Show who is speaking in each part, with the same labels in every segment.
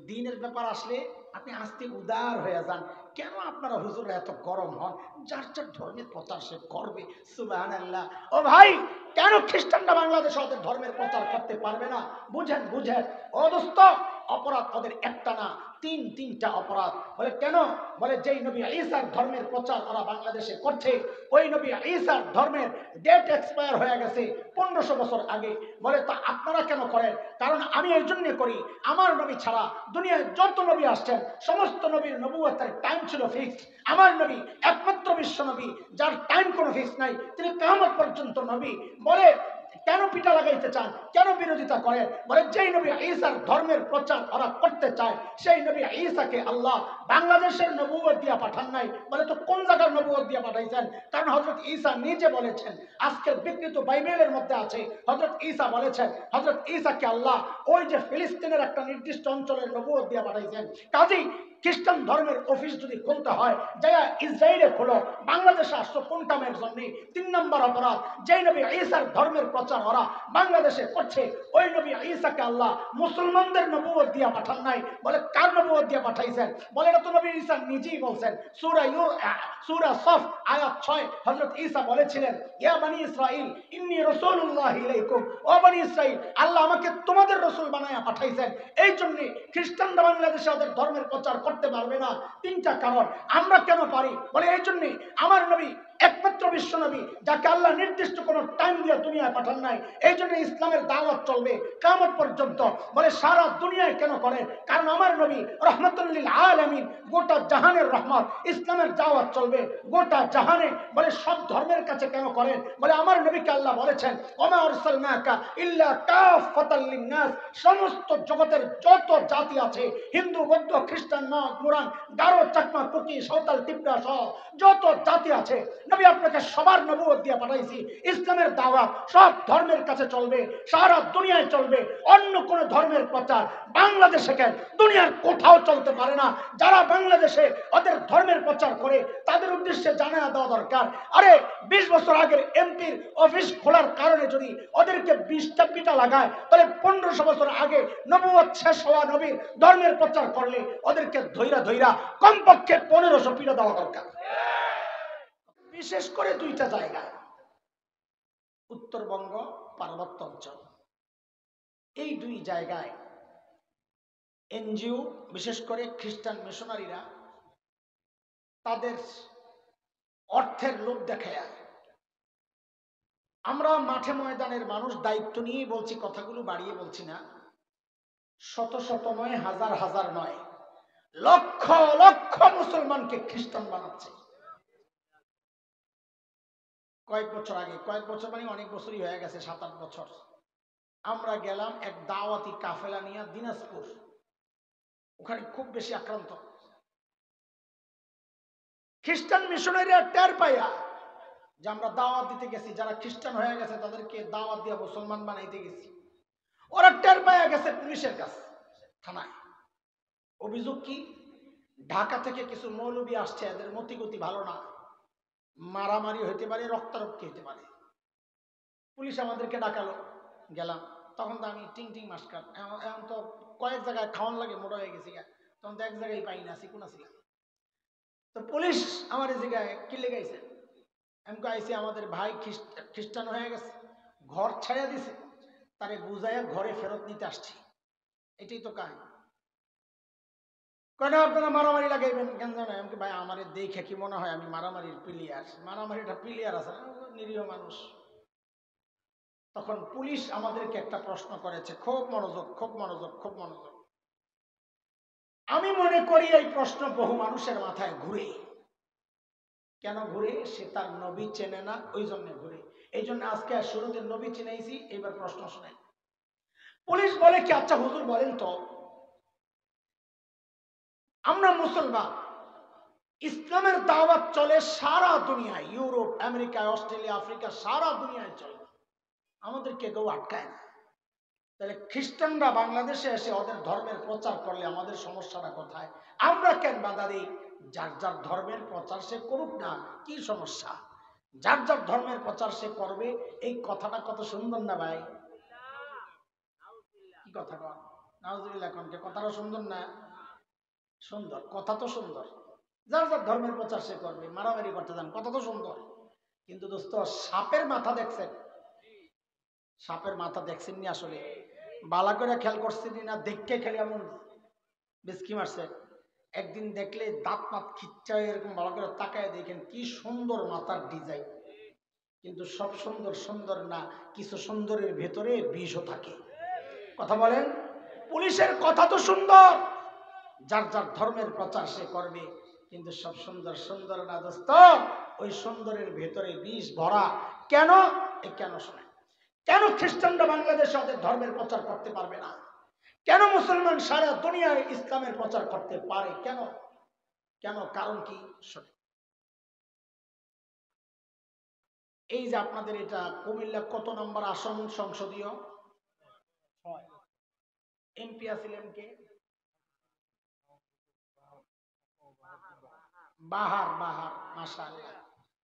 Speaker 1: দিনের ব্যাপার আসলে আপনি আস্তে উদার হয়ে যান। কেন আপনারা হুজুররা এত গরম হন? যার যার ধর্মের প্রচার সে করবে। সুবহানাল্লাহ। ও ভাই, কেন খ্রিস্টানরা বাংলাদেশে ওদের ধর্মের প্রচার করতে পারবে না? বুঝেন বুঝেন। ও দোস্ত, অপরাধ ওদের একটা না, তিনটা অপরাধ। বলে কেন? বলে যেই নবী ঈসার ধর্মের প্রচার ওরা বাংলাদেশে করছে, ওই নবী ঈসার ধর্মের ডেট এক্সপায়ার হয়ে গেছে 1500 বছর আগে। বলে তা আপনারা কেন করেন? কারণ আমি এই জন্য করি, আমার নবী ছাড়া দুনিয়ায় যত নবী আসছেন সমস্ত নবীর নবুয়তের টাইম ছিল ফিক্সড। আমার নবী একমাত্র বিশ্ব নবী যার টাইম কোনো ফিক্স নাই, তিনি কিয়ামত পর্যন্ত নবী। বলে কেন পিটা লাগাইতে চান, কেন বিরোধিতা করেন? বলে যেই নবী ঈসার ধর্মের প্রচার ওরা করতে চায়, সেই নবী ঈসাকে আল্লাহ বাংলাদেশের নবুয়ত দিয়া পাঠান নাই। বলে তো কোন জায়গার নবুয়ত দিয়া পাঠাইছেন? কারণ হযরত ঈসা নিজে বলেছেন, আজকের বিকৃত বাইবেলের মধ্যে আছে, হযরত ঈসা বলেছেন হযরত ঈসাকে আল্লাহ ওই যে ফিলিস্তিনের একটা নির্দিষ্ট অঞ্চলের নবুয়ত দিয়া পাঠাইছেন। কাজেই খ্রিস্টান ধর্মের অফিস যদি খুলতে হয়, যারা ইসরায়েলে খোলো, বাংলাদেশে আসছো কোন কামের জন্য? 3 নম্বর অপরাধ। যেই নবী ঈসার ধর্মের প্রচার ওরা বাংলাদেশে করছে, ওই নবী ঈসাকে আল্লাহ মুসলমানদের নবুয়ত দিয়া পাঠান নাই। বলে কার নবুয়ত দিয়া পাঠাইছেন? বলে এটা তো নবী ঈসা নিজেই বলছেন। সূরা সফ আয়াত 6 হযরত ঈসা বলেছিলেন, ইয়া বনি ইসরাইল ইন্নী রাসূলুল্লাহি ইলাইকুম। ও বনি ইসরাইল, আল্লাহ আমাকে তোমাদের রাসূল বানায়া পাঠাইছেন। এই জন্য খ্রিস্টানরা বাংলাদেশে ওদের ধর্মের প্রচার করতে পারবে না। 3টা কারণ। আমরা কেন পারি? বলে এই জন্য আমার নবী একমাত্র বিশ্ব নবী যাকে আল্লাহ নির্দিষ্ট কোন টাইম দিয়ে দুনিয়ায় পাঠান নাই। এই জন্য ইসলামের দাওয়াত চলবে কিয়ামত পর্যন্ত। বলে সারা দুনিয়ায় কেন করে? কারণ আমার নবী রহমাতুল লিল আলামিন, গোটা জাহানের রহমত। ইসলামের দাওয়াত চলবে গোটা জাহানে। বলে সব ধর্মের কাছে কেন করেন? বলে আমার নবীকে আল্লাহ বলেছেন, ওমা আরসালনাকা ইল্লা কাফাতাল লিন্নাস। সমস্ত জগতের যত জাতি আছে, হিন্দু, বৌদ্ধ, খ্রিস্টান, মুরান, গারো, চাকমা, কুকি, সাঁওতাল, তিবরা সহ যত জাতি আছে, নবী আপনাকে সবার নবুয়ত দিয়ে পাঠাইছি। ইসলামের দাওয়াত সব ধর্মের কাছে চলবে, সারা দুনিয়ায় চলবে। অন্য কোন ধর্মের প্রচার বাংলাদেশে কেন, দুনিয়ার কোথাও চলতে পারে না। যারা বাংলাদেশে ওদের ধর্মের প্রচার করে তাদের উদ্দেশ্যে জানায়া দেওয়া দরকার। আরে 20 বছর আগের এমপির অফিস খোলার কারণে যদি ওদেরকে 20টা পিটা লাগায়, তাহলে 1500 বছর আগে নবুয়ত শেষ হওয়া নবীর ধর্মের প্রচার করলে ওদেরকে ধৈরা ধৈরা কমপক্ষে 1500 পিটা দেওয়া দরকার। বিশেষ করে 2টা জায়গা, উত্তরবঙ্গ, পার্বত্য অঞ্চল। এই 2 জায়গায় এনজিও, বিশেষ করে খ্রিস্টান মিশনারিরা তাদের অর্থের লোভ দেখায়। আমরা মাঠে ময়দানের মানুষ দায়িত্ব নিয়ে বলছি, কথাগুলো বাড়িয়ে বলছি না। শত শত নয়, হাজার হাজার নয়, লক্ষ লক্ষ মুসলমানকে খ্রিস্টান বানাচ্ছে। কয়েক বছর আগে, কয়েক বছর মানে অনেক বছরই হয়ে গেছে, 7-8 বছর, আমরা গেলাম এক দাওয়াতি কাফেলা নিয়ে দিনাজপুর। ওখানে খুব বেশি আক্রান্ত খ্রিস্টান মিশনারিরা টের পাইয়া যে আমরা দাওয়াত দিতে গেছি, যারা খ্রিস্টান হয়ে গেছে তাদেরকে দাওয়াত দিয়ে মুসলমান বানাইতে গেছি। ওরা টের পাইয়া গেছে পুলিশের কাছে, থানায়। অভিযোগ কি? ঢাকা থেকে কিছু মৌলবী আসছে, এদের মতিগতি ভালো না, মারামারি হইতে পারে, রক্তারক্তি হইতে পারে। পুলিশ আমাদেরকে ডাকালো, গেলাম। তখন তো আমি টিং টিং মাস্কার, এখন তো কয়েক জায়গায় খাওয়ান লাগে, মোটা হয়ে গেছি। তখন তো এক জায়গায় পাই না, চিকুন ছিলাম। তো পুলিশ আমার এই জায়গায় কি লেগাইছে? আমি আইসি, আমাদের ভাই খ্রিস্টান হয়ে গেছে, ঘর ছাড়িয়ে দিছে, তারে বুঝাইয়া ঘরে ফেরত নিতে আসছি। এটাই তো কাহিনী। কেন আপনারা মারামারি লাগাইবেন কেন? জানেন আমাকে ভাই, আমার দেখে কি মনে হয় আমি মারামারির প্লেয়ার? মারামারিটা প্লেয়ার আছে না, নিরীহ মানুষ। তখন পুলিশ আমাদেরকে একটা প্রশ্ন করেছে, খুব মনোযোগ, খুব মনোযোগ, খুব মনোযোগ। আমি মনে করি এই প্রশ্ন বহু মানুষের মাথায় ঘুরে। কেন ঘুরে? সে তার নবী চেনে না, ওই জন্য ঘুরে। এই জন্য আজকে শুরুতে নবী চিনাইছি, এইবার প্রশ্ন শোনাই। পুলিশ বলে কি, আচ্ছা হুজুর বলেন তো, আমরা মুসলমান, ইসলামের দাওয়াত চলে সারা দুনিয়ায়, ইউরোপ, আমেরিকা, অস্ট্রেলিয়া, আফ্রিকা, সারা দুনিয়ায় চলে, আমাদেরকে কেউ আটকায় না। তাহলে খ্রিস্টানরা বাংলাদেশে এসে ওদের ধর্মের প্রচার করলে আমাদের সমস্যাটা কোথায়? আমরা কেন বাধা দিই? যার যার ধর্মের প্রচার সে করুক না, কি সমস্যা? যার যার ধর্মের প্রচার সে করবে। এই কথাটা কত সুন্দর না ভাই? কি কথা কন? নাউজুবিল্লাহ কোনকে কথাটা সুন্দর না? সুন্দর কথা তো সুন্দর, যার যার ধর্মের প্রচার সে করবে, মারামারি করতে যান, কথা তো সুন্দর। কিন্তু দোস্ত সাপের মাথা দেখছেন? সাপের মাথা দেখছেন নি? আসলে বালা করে খেয়াল করছেন না? দেখতে খেলে এমন বেশকি মারছে, একদিন দেখলে দাঁত মাত খিচ্চা এরকম ভালো করে তাকায় দেখেন কি সুন্দর মাথার ডিজাইন। কিন্তু সব সুন্দর সুন্দর না, কিছু সুন্দরের ভেতরে বিষও থাকে। কথা বলেন। পুলিশের কথা তো সুন্দর, যার যার ধর্মের প্রচার সে করবে, কিন্তু সব সুন্দর সুন্দর না দোস্ত, ওই সুন্দরের ভেতরে বিষ ভরা। কেন? কেন শোনেন, কেন খ্রিস্টানরা বাংলাদেশে ওদের ধর্মের প্রচার করতে পারবে না? কেন মুসলমান সারা দুনিয়ায় ইসলামের প্রচার করতে পারে? কেন? কেন? কারণ কি? শোনেন, এই যে আপনাদের এটা কুমিল্লা কত নম্বর আসন সংসদীয়? এমপি আছিলেন কে? বাহার, বাহার, মাশাআল্লাহ।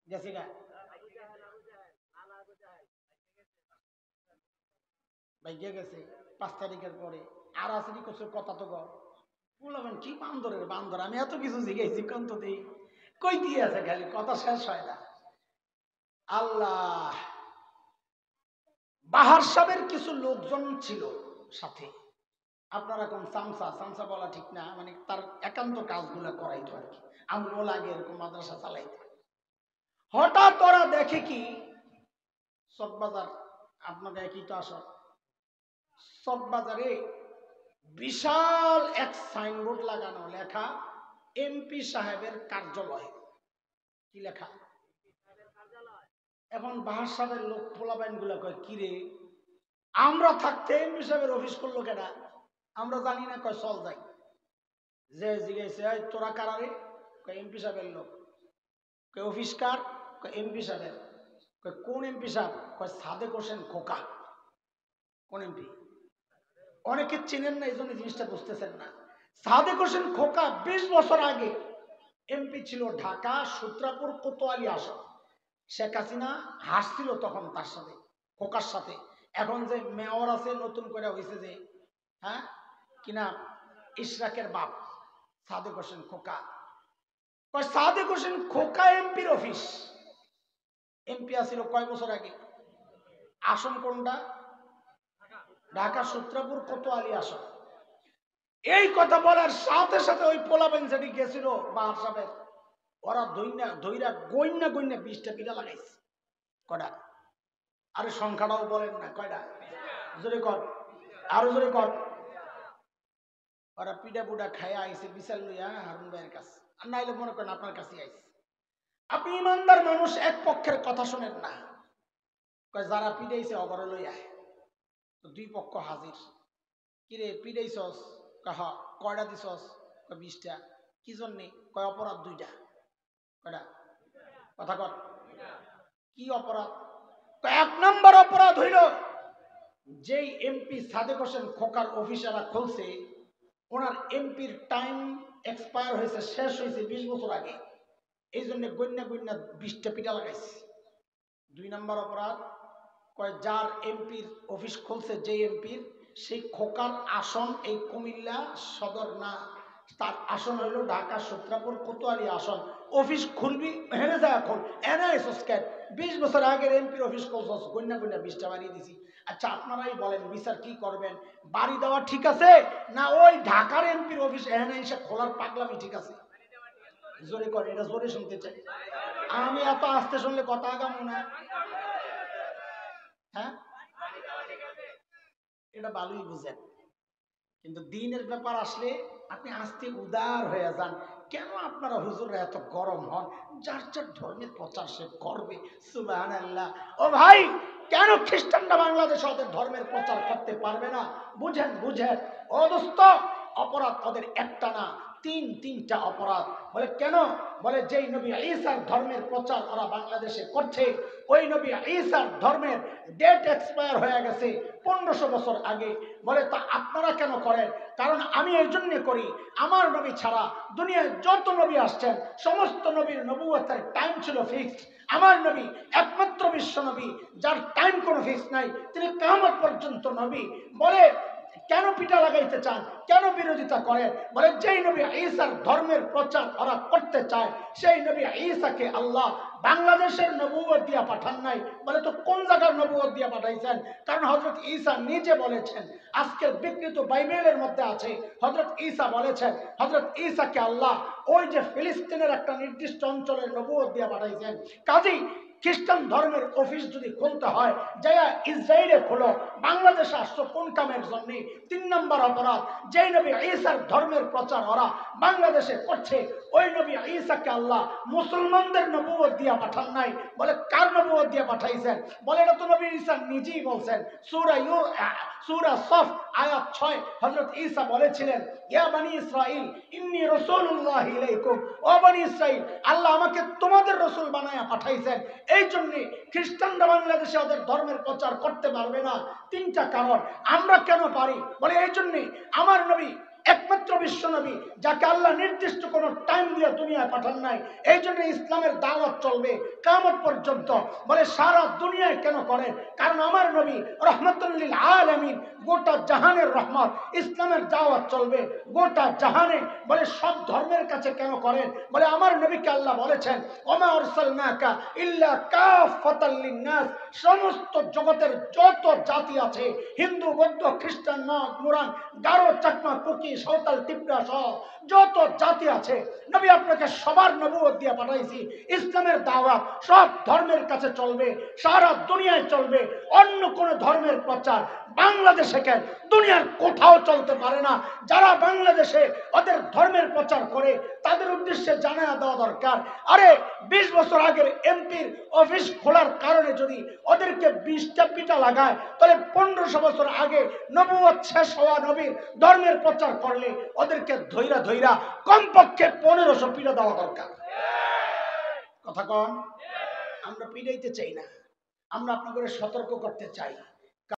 Speaker 1: গেছি গা ভাইয়া গেছে 5 তারিখের পরে। আর আসেনি কিছু কথা তো গো বলবেন কি বান্দরের বান্দর, আমি এত কিছু জিজ্ঞেসি কন্ত দিই কই দিয়ে আছে, খালি কথা শেষ হয় না। আল্লাহ, বাহার সাহেবের কিছু লোকজন ছিল সাথে। আপনারা কোন সামসা সামসা বলা ঠিক না, মানে তার একান্ত কাজগুলো করাইতো আর কি। আমরাও লাগে এরকম মাদ্রাসা চালাইতে। হঠাৎ ওরা দেখে কি চকবাজার, আপনাদের একই তো আসর, চকবাজারে বিশাল এক সাইনবোর্ড লাগানো, লেখা এমপি সাহেবের কার্যালয়। কি লেখা? এখন বাহার সাহেবের লোক পোলাবাইন গুলা কয় কিরে, আমরা থাকতে এমপি সাহেবের অফিস করলো কেনা? আমরা জানি না। কয় চল যাই। যে জিজ্ঞেসে তোরা কারারে? কয় এমপি সাহেবের লোক। কয় অফিস কার? কয় এমপি সাহেবের। কয় কোন এমপি সাহেব? কয় সাদেক হোসেন খোকা। কোন এমপি? অনেকে চেনেন না, এই জন্য জিনিসটা বুঝতেছেন না। সাদেক হোসেন খোকা 20 বছর আগে এমপি ছিল, ঢাকা সূত্রাপুর কোতোয়ালি আসন। শেখ হাসিনা হাসছিল তখন তার সাথে, খোকার সাথে। এখন যে মেয়র আছে নতুন করে হয়েছে যে, হ্যাঁ কিনা, ইশরাকের বাপ সাদেক হোসেন খোকা। সাদেক হোসেন খোকা এমপির অফিস। এমপি আসিল কয় বছর আগে? আসন কোনটা? ঢাকা সূত্রাপুর কোতোয়ালি আসন। এই কথা বলার সাথে সাথে ওই পোলাবেন যেটি গেছিল বাহার সাহেবের, ওরা ধইরা গইনা গইনা 20টা পিঠা লাগাইছে। কয়টা? আরে সংখ্যাটাও বলেন না, কয়টা? জোরে কর, আরো জোরে কর। ওরা পিঠা পুডা খাইয়া আইসে বিচার লইয়া হারুন ভাইয়ের কাছে, আর নাইলে মনে করেন আপনার কাছে আইসে। আপনি ইমানদার মানুষ, এক পক্ষের কথা শোনেন না। কয় যারা পিটাইছে অগর লইয়া। তো দুই পক্ষ হাজির। কিরে পিটাইছস? কাহা। কয়টা দিছস? কয় 20টা। কি জন্যে? কয় অপরাধ 2টা। কয়টা? কথা কর। কি অপরাধ? কয় 1 নম্বর অপরাধ হইল, যেই এমপি সাদেক হোসেন খোকার অফিসাররা খুলছে, ওনার এমপির টাইম এক্সপায়ার হয়েছে, শেষ হয়েছে 20 বছর আগে। এই জন্য গন্যা গন্যা 20টা পিঠা লাগাইছে। 2 নম্বর অপরাধ, কয় যার এমপির অফিস খুলছে, যে এমপির, সেই খোকার আসন এই কুমিল্লা সদর না, তার আসন হইল ঢাকা সূত্রাপুর কোতোয়ালি আসন। অফিস খুলবি হেনে যায় খুল, এনে এসোস কেন? 20 বছর আগের এমপির অফিস খুলছস, গন্যা গন্যা 20টা বাড়িয়ে দিছি। আচ্ছা আপনারাই বলেন বিচার কি করবেন? বাড়ি দেওয়া ঠিক আছে, না ওই ঢাকার এমপির অফিস এনে এসে খোলার পাগলামি ঠিক আছে? জোরে করে, এটা জোরে শুনতে চাই। আমি এত আস্তে শুনলে কথা আগামো না। হ্যাঁ, এটা ভালোই বুঝেন, কিন্তু দিনের ব্যাপার আসলে আপনি আস্তে উদার হয়ে যান। কেন আপনারা হুজুররা এত গরম হন? যার যার ধর্মের প্রচার সে করবে। সুবহানাল্লাহ। ও ভাই, কেন খ্রিস্টানরা বাংলাদেশে ওদের ধর্মের প্রচার করতে পারবে না? বুঝেন বুঝেন। ও দোস্ত, অপরাধ ওদের একটা না, তিনটা অপরাধ। বলে কেন? বলে যেই নবী ঈসার ধর্মের প্রচার ওরা বাংলাদেশে করছে, ওই নবী ঈসার ধর্মের ডেট এক্সপায়ার হয়ে গেছে 1500 বছর আগে। বলে তা আপনারা কেন করেন? কারণ আমি এই জন্য করি, আমার নবী ছাড়া দুনিয়ায় যত নবী আসছেন সমস্ত নবীর নবুয়তের টাইম ছিল ফিক্সড। আমার নবী একমাত্র বিশ্ব নবী যার টাইম কোনো ফিক্স নাই, তিনি কিয়ামত পর্যন্ত নবী। বলে কেন পিটা লাগাইতে চান, কেন বিরোধিতা করেন? বলে যেই নবী ঈসার ধর্মের প্রচার ওরা করতে চায়, সেই নবী ঈসাকে আল্লাহ বাংলাদেশের নবুয়ত দিয়া পাঠান নাই। বলে তো কোন জায়গার নবুয়ত দিয়া পাঠাইছেন? কারণ হযরত ঈসা নিজে বলেছেন, আজকের বিকৃত বাইবেলের মধ্যে আছে, হযরত ঈসা বলেছেন হযরত ঈসাকে আল্লাহ ওই যে ফিলিস্তিনের একটা নির্দিষ্ট অঞ্চলের নবুয়ত দিয়া পাঠাইছেন। কাজেই খ্রিস্টান ধর্মের অফিস যদি খুলতে হয়, যাইয়া ইসরায়েলে খোলো। বাংলাদেশে আসছো কোন কামের জন্য? 3 নম্বর অপরাধ। যেই নবী ঈসার ধর্মের প্রচার ওরা বাংলাদেশে করছে, ওই নবী ঈসাকে আল্লাহ মুসলমানদের নবুয়ত দিয়া পাঠান নাই। বলে কার নবুয়ত দিয়া পাঠাইছেন? বলে এটা তো নবী ঈসা নিজেই বলছেন। সূরা সফ আয়াত 6 হযরত ঈসা বলেছিলেন, ইয়া বনি ইসরাইল ইন্নী রাসূলুল্লাহ ইলাইকুম। ও বনি ইসরাইল, আল্লাহ আমাকে তোমাদের রাসূল বানায়া পাঠাইছেন। এই জন্য খ্রিস্টানরা বাংলাদেশে ওদের ধর্মের প্রচার করতে পারবে না। 3টা কারণ। আমরা কেন পারি? বলে এই জন্য আমার নবী একমাত্র বিশ্ব নবী যাকে আল্লাহ নির্দিষ্ট কোনো টাইম দিয়ে দুনিয়ায় পাঠান নাই। এই জন্য ইসলামের দাওয়াত চলবে কিয়ামত পর্যন্ত। বলে সারা দুনিয়ায় কেন করেন? কারণ আমার নবী রহমাতুল লিল আলামিন, গোটা জাহানের রহমত। ইসলামের দাওয়াত চলবে গোটা জাহানে। বলে সব ধর্মের কাছে কেন করেন? বলে আমার নবীকে আল্লাহ বলেছেন, ওমা আরসালনাকা ইল্লা কাফাতাল লিন্নাস। সমস্ত জগতের যত জাতি আছে, হিন্দু, বৌদ্ধ, খ্রিস্টান, মুরান, গারো, চাকমা, কুকি, সাঁওতাল, তিবরা সহ যত জাতি আছে, নবী আপনাকে সবার নবুয়ত দিয়ে পাঠাইছি। ইসলামের দাওয়াত সব ধর্মের কাছে চলবে, সারা দুনিয়ায় চলবে। অন্য কোন ধর্মের প্রচার বাংলাদেশে কেন, দুনিয়ার কোথাও চলতে পারে না। যারা বাংলাদেশে ওদের ধর্মের প্রচার করে তাদের উদ্দেশ্যে জানায়া দেওয়া দরকার। আরে 20 বছর আগের এমপির অফিস খোলার কারণে যদি ওদেরকে 20টা পিটা লাগায়, তাহলে 1500 বছর আগে নবুয়ত শেষ হওয়া নবীর ধর্মের প্রচার করলে ওদেরকে ধৈরা ধৈরা কমপক্ষে 1500 পিটা দেওয়া দরকার। কথা কন। আমরা পিটাইতে চাই না, আমরা আপনাদের সতর্ক করতে চাই।